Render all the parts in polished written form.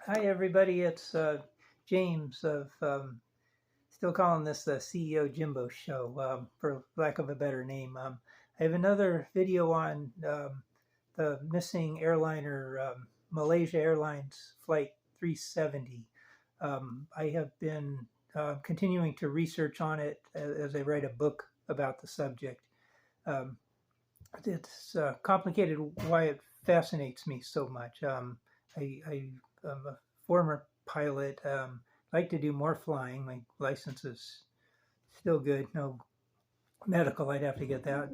Hi, everybody. It's James of still calling this the CEO Jimbo Show, for lack of a better name. I have another video on the missing airliner, Malaysia Airlines Flight 370. I have been continuing to research on it as I write a book about the subject. Um, it's complicated why it fascinates me so much. I'm a former pilot. Like to do more flying. My license is still good. No medical. I'd have to get that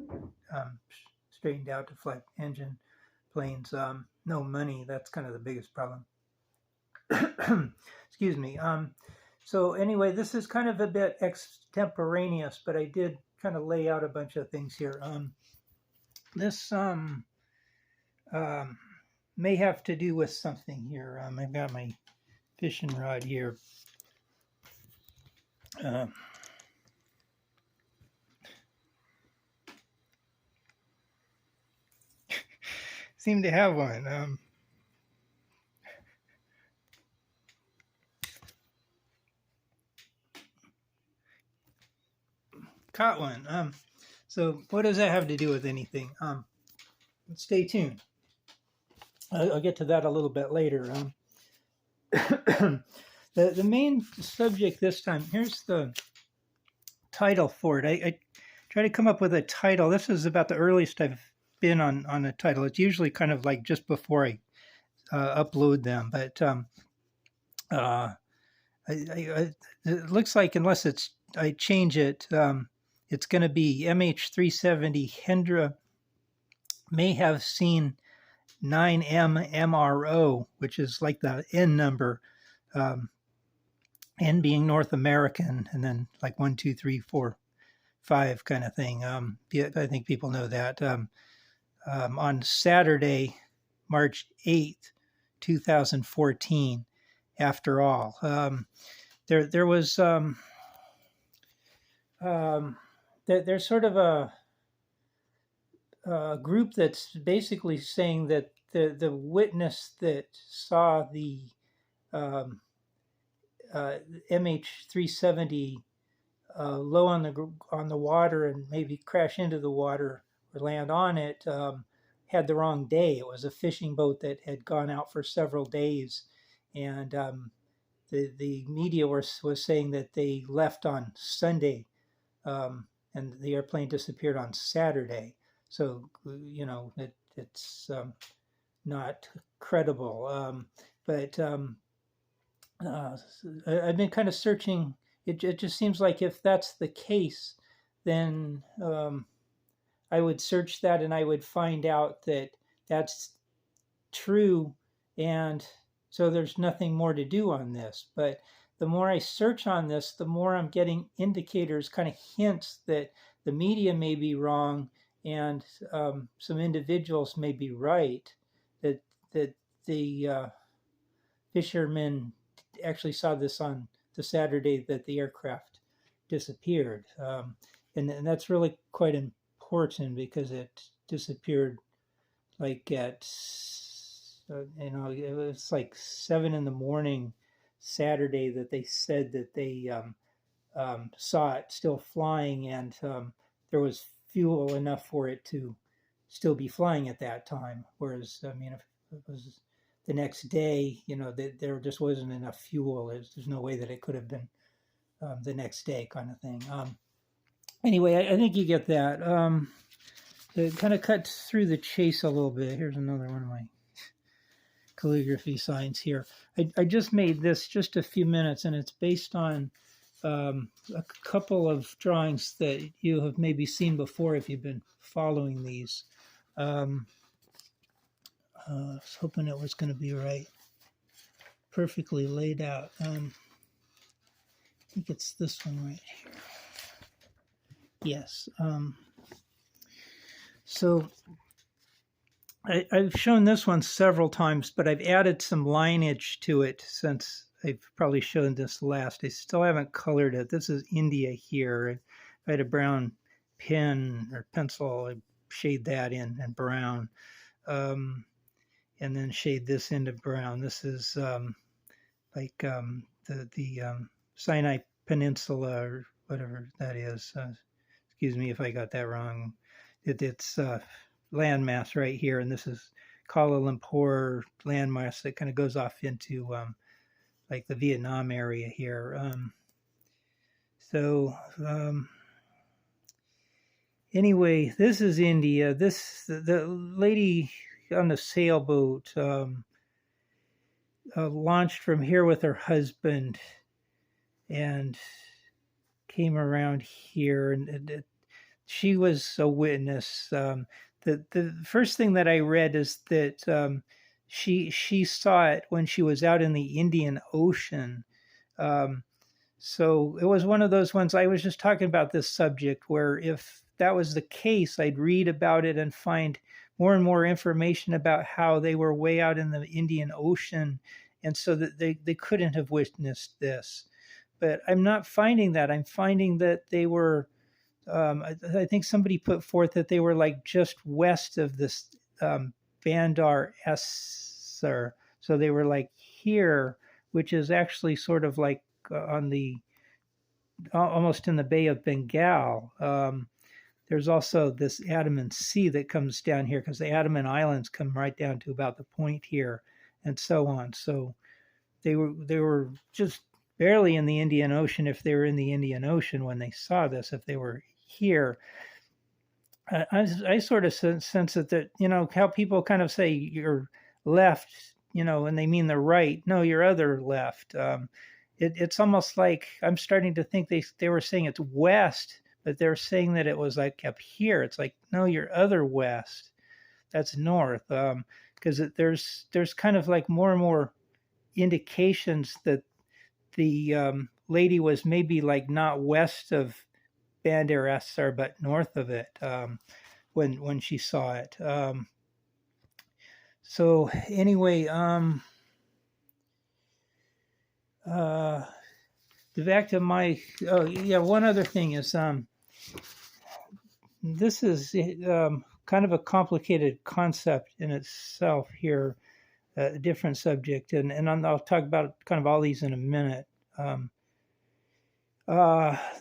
um, straightened out to fly engine planes. No money. That's kind of the biggest problem. Excuse me. So anyway, this is kind of a bit extemporaneous, but I did kind of lay out a bunch of things here. This may have to do with something here. I've got my fishing rod here. Seem to have one. Caught one. So what does that have to do with anything? Stay tuned. I'll get to that a little bit later. The main subject this time, here's the title for it. I try to come up with a title. This is about the earliest I've been on a title. It's usually kind of like just before I upload them, but it looks like unless I change it, it's going to be MH370 Hendra may have seen 9M-MRO, which is like the N number, N being North American, and then like 1, 2, 3, 4, 5 kind of thing. I think people know that. On Saturday, March 8th, 2014, after all. There was there's sort of a group that's basically saying that the witness that saw the MH370 low on the water and maybe crash into the water or land on it had the wrong day. It was a fishing boat that had gone out for several days, and the media was saying that they left on Sunday, and the airplane disappeared on Saturday. So it's not credible. But I've been kind of searching. It just seems like if that's the case, then I would search that and I would find out that that's true, and so there's nothing more to do on this. But the more I search on this, the more I'm getting indicators, kind of hints that the media may be wrong and some individuals may be right, that the fishermen actually saw this on the Saturday that the aircraft disappeared. And that's really quite important because it disappeared like at, it was like 7 in the morning Saturday that they said that they saw it still flying, and there was fuel enough for it to still be flying at that time. Whereas, I mean, if it was the next day, there just wasn't enough fuel. There's no way that it could have been the next day, kind of thing. Anyway, I think you get that. It kind of cuts through the chase a little bit. Here's another one of my calligraphy signs here. I just made this just a few minutes, and it's based on a couple of drawings that you have maybe seen before if you've been following these. I was hoping it was going to be right, perfectly laid out. I think it's this one right here. Yes. So I've shown this one several times, but I've added some lineage to it since I've probably shown this last. I still haven't colored it. This is India here. If I had a brown pen or pencil, I'd shade that in brown. And then shade this into brown. This is like the Sinai Peninsula or whatever that is. Excuse me if I got that wrong. It's landmass right here, and this is Kuala Lumpur landmass that kind of goes off into like the Vietnam area here. So anyway, this is India. The lady on the sailboat launched from here with her husband and came around here, and she was a witness. The first thing that I read is that she saw it when she was out in the Indian Ocean. So it was one of those ones. I was just talking about this subject where if that was the case, I'd read about it and find more and more information about how they were way out in the Indian Ocean, and so that they couldn't have witnessed this. But I'm not finding that. I'm finding that they were, I think somebody put forth that they were like just west of this Bandar Esser. So they were like here, which is actually sort of like on the, almost in the Bay of Bengal. There's also this Andaman Sea that comes down here because the Andaman Islands come right down to about the point here and so on. So they were just barely in the Indian Ocean, if they were in the Indian Ocean when they saw this. If they were here, I sort of sense that you know how people kind of say you're left, you know, and they mean the right. No, your other left. It's almost like I'm starting to think they were saying it's west, but they're saying that it was like up here. It's like, no, your other west. That's north. Because there's kind of like more and more indications that the lady was maybe like not west of Bandar Esser, but north of it when she saw it. So anyway, back to my, oh yeah, one other thing is this is kind of a complicated concept in itself here, a different subject, and I'll talk about kind of all these in a minute.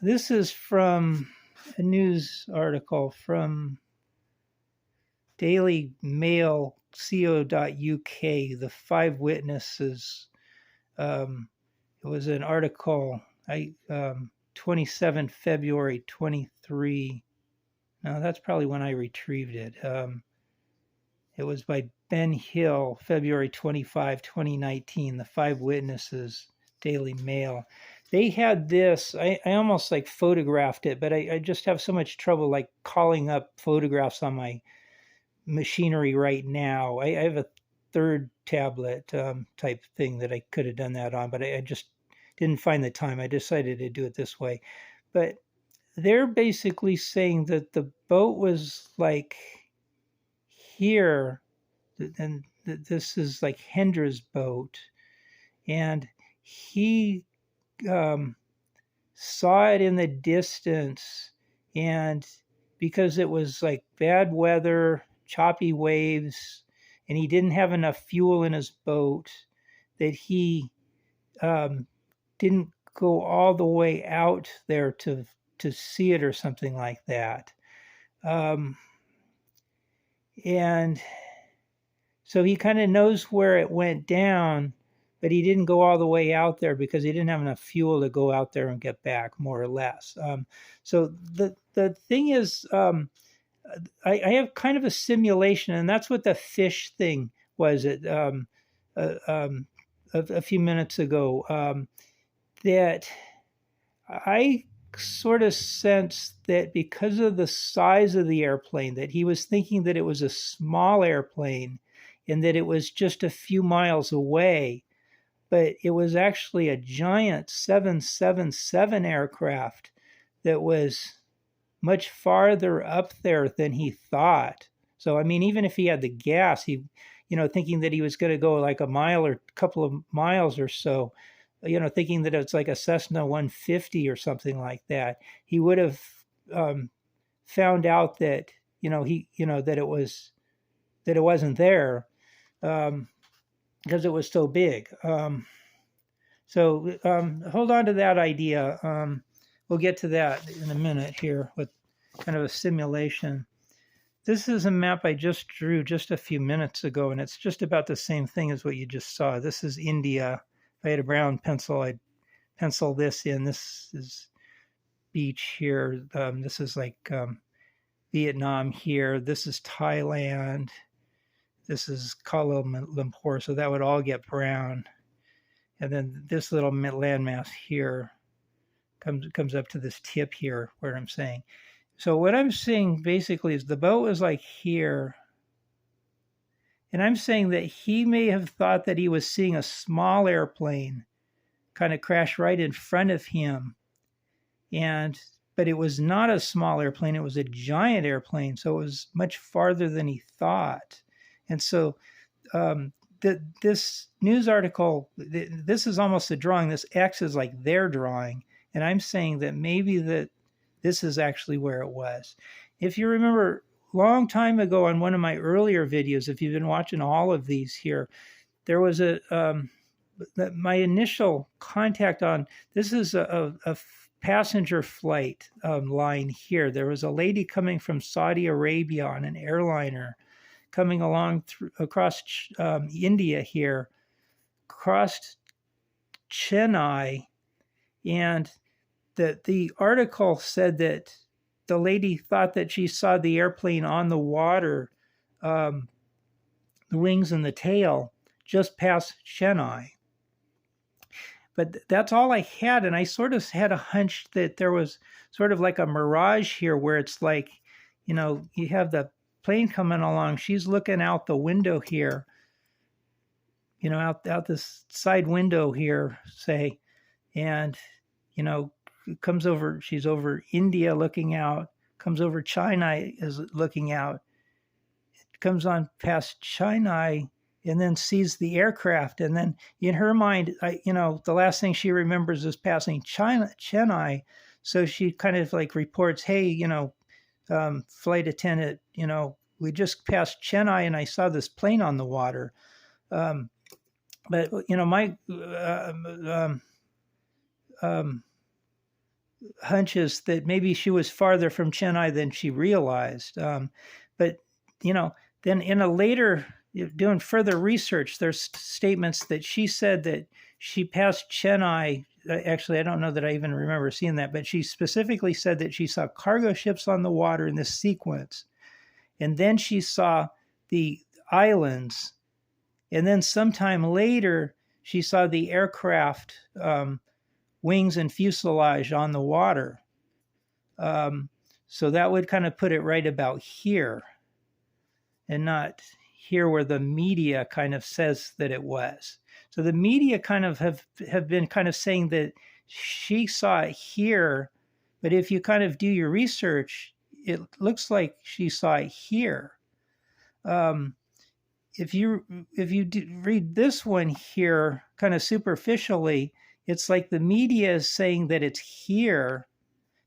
This is from a news article from Daily Mail co.uk, the 5 witnesses. It was an article, 27 February 23. No, that's probably when I retrieved it. It was by Ben Hill, February 25, 2019, the 5 witnesses, Daily Mail. They had this, I almost like photographed it, but I just have so much trouble like calling up photographs on my machinery right now. I have a third tablet type thing that I could have done that on, but I just didn't find the time. I decided to do it this way. But they're basically saying that the boat was like here, and this is like Hendra's boat, and he saw it in the distance, and because it was like bad weather, choppy waves, and he didn't have enough fuel in his boat, that he didn't go all the way out there to see it or something like that. And so he kind of knows where it went down, but he didn't go all the way out there because he didn't have enough fuel to go out there and get back, more or less. So the thing is, I have kind of a simulation, and that's what the fish thing was a few minutes ago, that I sort of sense that because of the size of the airplane, that he was thinking that it was a small airplane and that it was just a few miles away, but it was actually a giant 777 aircraft that was much farther up there than he thought. So, I mean, even if he had the gas, he, you know, thinking that he was going to go like a mile or a couple of miles or so, you know, thinking that it's like a Cessna 150 or something like that, he would have found out that, you know, that it wasn't there because it was so big. So hold on to that idea. We'll get to that in a minute here with kind of a simulation. This is a map I just drew just a few minutes ago, and it's just about the same thing as what you just saw. This is India. If I had a brown pencil, I'd pencil this in. This is beach here. This is like Vietnam here. This is Thailand. This is Kuala Lumpur. So that would all get brown. And then this little landmass here comes up to this tip here where I'm saying. So what I'm saying basically is the boat was like here. And I'm saying that he may have thought that he was seeing a small airplane kind of crash right in front of him. But it was not a small airplane. It was a giant airplane. So it was much farther than he thought. And so this news article, this is almost a drawing. This X is like their drawing. And I'm saying that maybe that this is actually where it was. If you remember, long time ago on one of my earlier videos, if you've been watching all of these here, there was my initial contact on, this is a passenger flight line here. There was a lady coming from Saudi Arabia on an airliner coming along across India here, crossed Chennai, and the article said that the lady thought that she saw the airplane on the water, the wings and the tail, just past Chennai. But that's all I had, and I sort of had a hunch that there was sort of like a mirage here where it's like, you know, you have the plane coming along, she's looking out the window here, you know, out this side window here, say, and, you know, comes over, she's over India looking out, comes over China is looking out, comes on past China, and then sees the aircraft. And then in her mind, you know, the last thing she remembers is passing Chennai. So she kind of like reports, hey, you know, flight attendant, you know, we just passed Chennai and I saw this plane on the water. But, you know, my hunch is that maybe she was farther from Chennai than she realized. But, you know, then in a later, doing further research, there's statements that she said that she passed Chennai. Actually, I don't know that I even remember seeing that, but she specifically said that she saw cargo ships on the water in this sequence. And then she saw the islands. And then sometime later, she saw the aircraft wings and fuselage on the water. So that would kind of put it right about here and not here where the media kind of says that it was. So the media kind of have been kind of saying that she saw it here, but if you kind of do your research, it looks like she saw it here. If you read this one here kind of superficially, it's like the media is saying that it's here,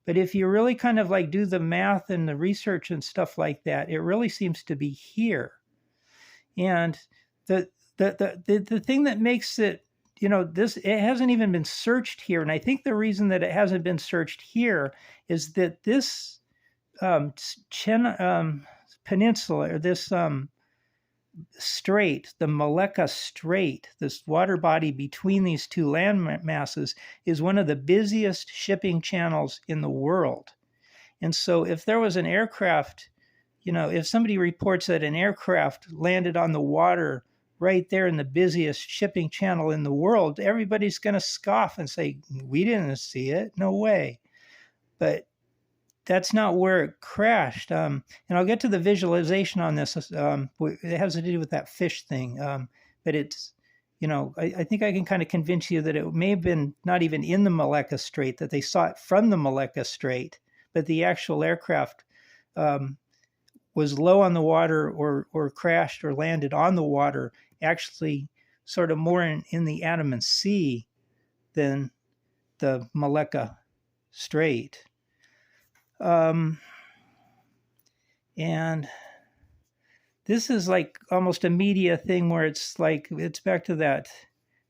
but if you really kind of like do the math and the research and stuff like that, it really seems to be here. And the thing that makes it, you know, it hasn't even been searched here. And I think the reason that it hasn't been searched here is that this peninsula, or this strait, the Melacca Strait, this water body between these two land masses, is one of the busiest shipping channels in the world. And so if there was an aircraft, you know, if somebody reports that an aircraft landed on the water right there in the busiest shipping channel in the world, everybody's going to scoff and say, we didn't see it, no way. But that's not where it crashed. And I'll get to the visualization on this. It has to do with that fish thing. But it's, you know, I think I can kind of convince you that it may have been not even in the Melacca Strait, that they saw it from the Melacca Strait, but the actual aircraft was low on the water or crashed or landed on the water, actually sort of more in the Andaman Sea than the Melacca Strait. And this is like almost a media thing where it's like, it's back to that,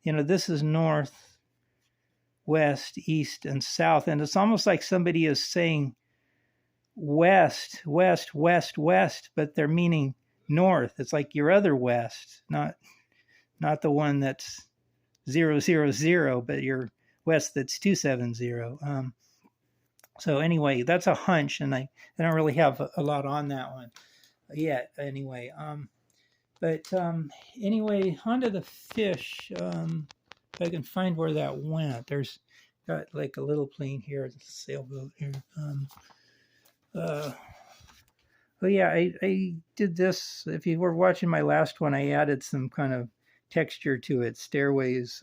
you know, this is north, west, east, and south. And it's almost like somebody is saying west, west, west, west, but they're meaning north. It's like your other west, not the one that's 000, but your west that's 270. So anyway, that's a hunch, and I don't really have a lot on that one yet. Anyway, anyway, onto the fish. If I can find where that went, there's got like a little plane here, a sailboat here. Oh yeah, I did this. If you were watching my last one, I added some kind of texture to it, stairways.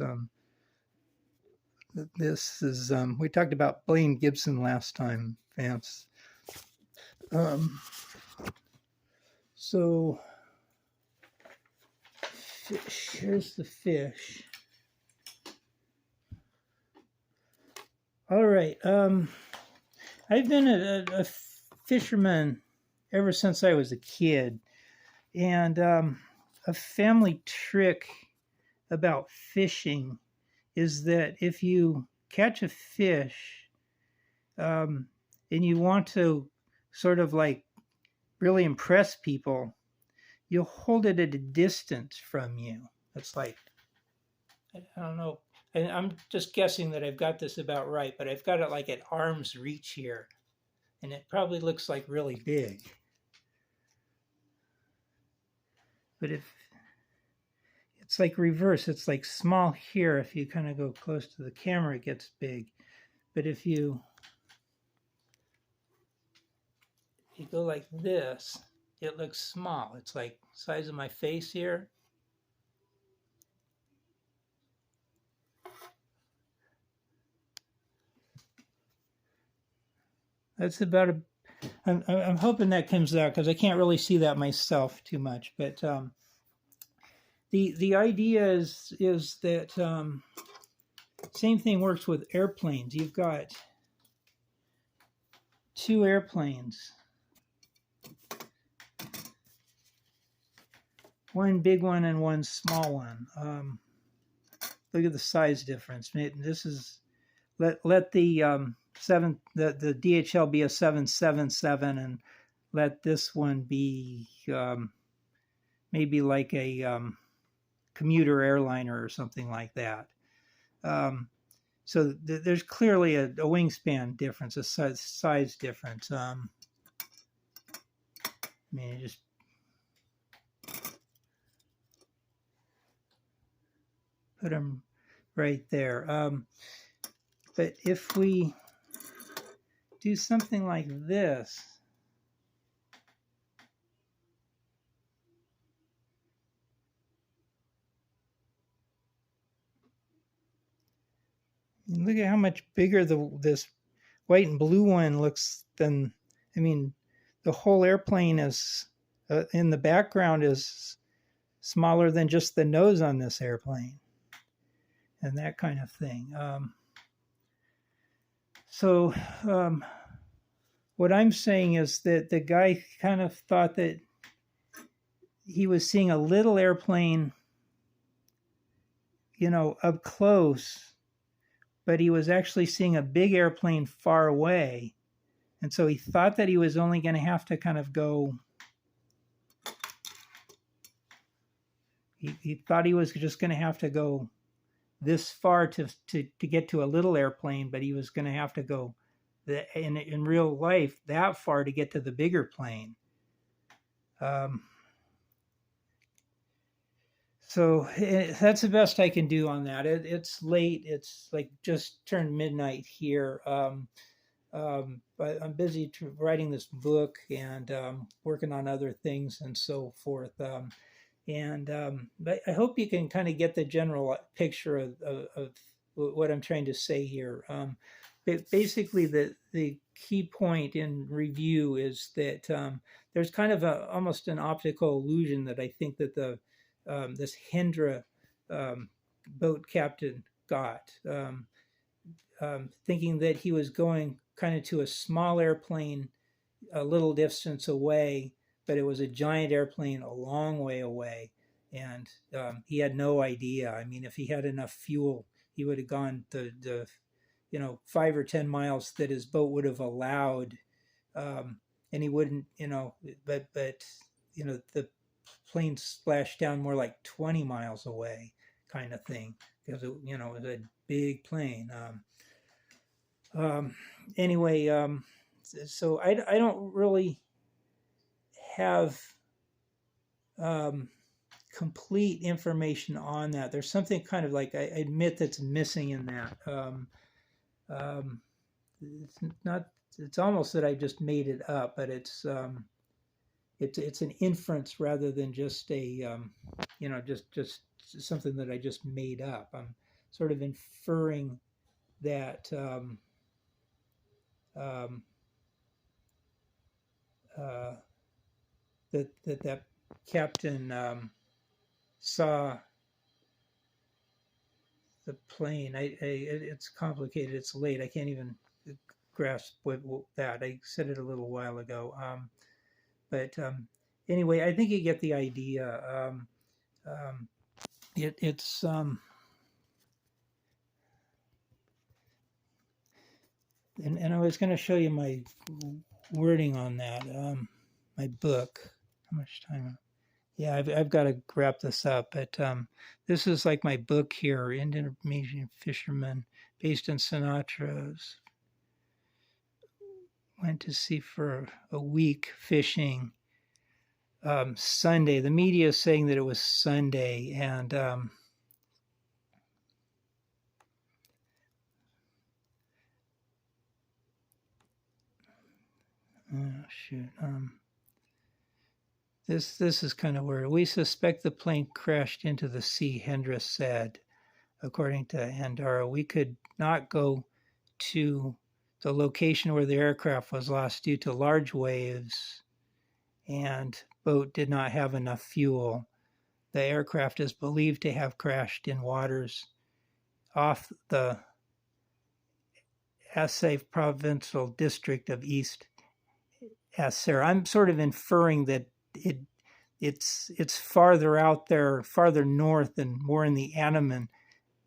This is we talked about Blaine Gibson last time, Vance. So fish. Here's the fish. All right. I've been a fisherman ever since I was a kid, and a family trick about fishing is that if you catch a fish and you want to sort of like really impress people, you'll hold it at a distance from you. It's like, I don't know, and I'm just guessing that I've got this about right, but I've got it like at arm's reach here, and it probably looks like really big. But if it's like reverse, it's like small here. If you kind of go close to the camera, it gets big. But if you go like this, it looks small. It's like size of my face here. That's about a. I'm hoping that comes out because I can't really see that myself too much. But the idea is that same thing works with airplanes. You've got two airplanes, one big one and one small one. Look at the size difference. This is let the the DHL be a 777, and let this one be maybe like a commuter airliner or something like that. So there's clearly a wingspan difference, a size difference. I mean, just put them right there. But if we do something like this, look at how much bigger this white and blue one looks than, I mean, the whole airplane is, in the background is smaller than just the nose on this airplane and that kind of thing. So what I'm saying is that the guy kind of thought that he was seeing a little airplane, up close, but he was actually seeing a big airplane far away. And so he thought that he was only going to have to kind of go, he thought he was just going to have to go this far to get to a little airplane, but he was going to have to go in real life that far to get to the bigger plane. So that's the best I can do on that. It's late. It's like just turned midnight here. But I'm busy writing this book and working on other things and so forth. But I hope you can kind of get the general picture of what I'm trying to say here. But basically, the key point in review is that there's kind of almost an optical illusion that I think that this Hendra boat captain got, thinking that he was going kind of to a small airplane a little distance away, but it was a giant airplane a long way away, and he had no idea. I mean, if he had enough fuel, he would have gone the 5 or 10 miles that his boat would have allowed, and he wouldn't, but the plane splashed down more like 20 miles away, kind of thing, because it was a big plane. Anyway, so I don't really have complete information on that. There's something kind of like, I admit, that's missing in that. It's not. It's almost that I just made it up, but it's an inference rather than just a just something that I just made up. I'm sort of inferring that that captain saw the plane. It's complicated. It's late. I can't even grasp that. I said it a little while ago. But anyway, I think you get the idea. It's and I was going to show you my wording on that. My book. How much time? Yeah, I've got to wrap this up, but this is like my book here, Indonesian fisherman based in Sinatra's. Went to sea for a week fishing. Sunday. The media is saying that it was Sunday, and oh, shoot. This is kind of weird. We suspect the plane crashed into the sea, Hendra said. According to Hendra, we could not go to the location where the aircraft was lost due to large waves, and boat did not have enough fuel. The aircraft is believed to have crashed in waters off the Aceh provincial district of East Aceh. I'm sort of inferring that it's farther out there, farther north, and more in the Andaman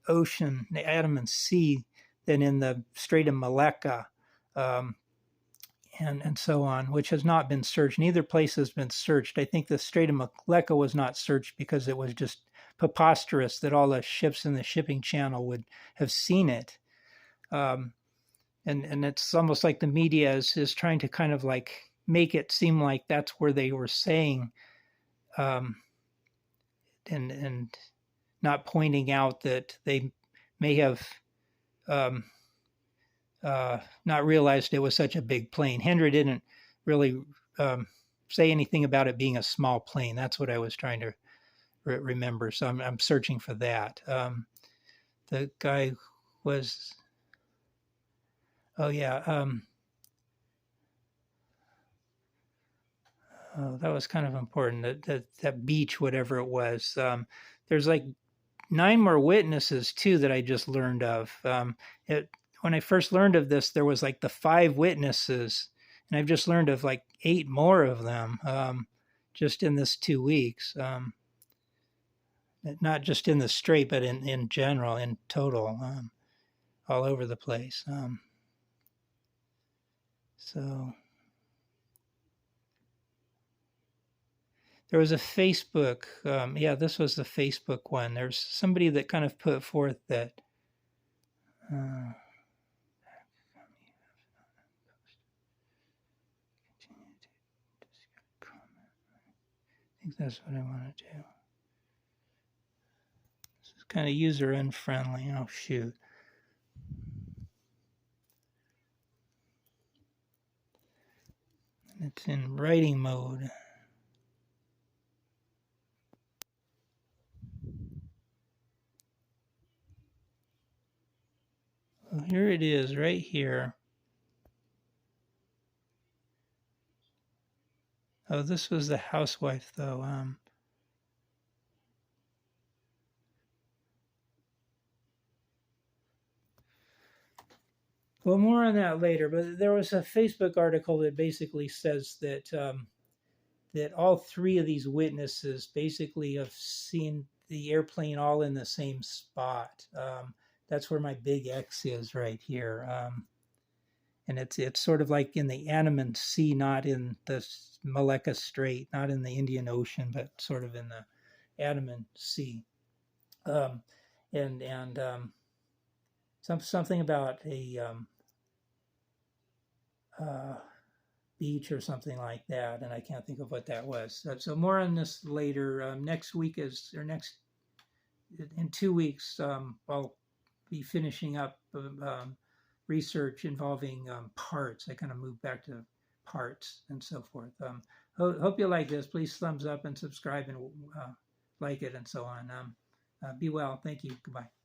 Ocean, the Andaman Sea, than in the Strait of Melacca, and so on, which has not been searched. Neither place has been searched. I think the Strait of Melacca was not searched because it was just preposterous that all the ships in the shipping channel would have seen it. And it's almost like the media is trying to kind of like make it seem like that's where they were saying, and not pointing out that they may have not realized it was such a big plane. Hendra didn't really say anything about it being a small plane. That's what I was trying to remember. So I'm searching for that. The guy was, oh yeah, oh, that was kind of important. That beach, whatever it was. There's like 9 more witnesses too that I just learned of. When I first learned of this, there was like the 5 witnesses, and I've just learned of like 8 more of them just in this 2 weeks. Not just in the strait, but in general, in total, all over the place. So there was a Facebook, yeah, this was the Facebook one. There's somebody that kind of put forth that I think that's what I want to do. This is kind of user unfriendly. Oh, shoot. It's in writing mode. Well, here it is, right here. Oh, this was the housewife, though. Well, more on that later. But there was a Facebook article that basically says that that all 3 of these witnesses basically have seen the airplane all in the same spot. That's where my big X is right here. And it's sort of like in the Andaman Sea, not in the Malacca Strait, not in the Indian Ocean, but sort of in the Andaman Sea. Um, and something about a beach or something like that, and I can't think of what that was. So more on this later. Next week in 2 weeks. I'll be finishing up research involving parts. I kind of moved back to parts and so forth. Hope you like this. Please thumbs up and subscribe and like it and so on. Be well. Thank you. Goodbye.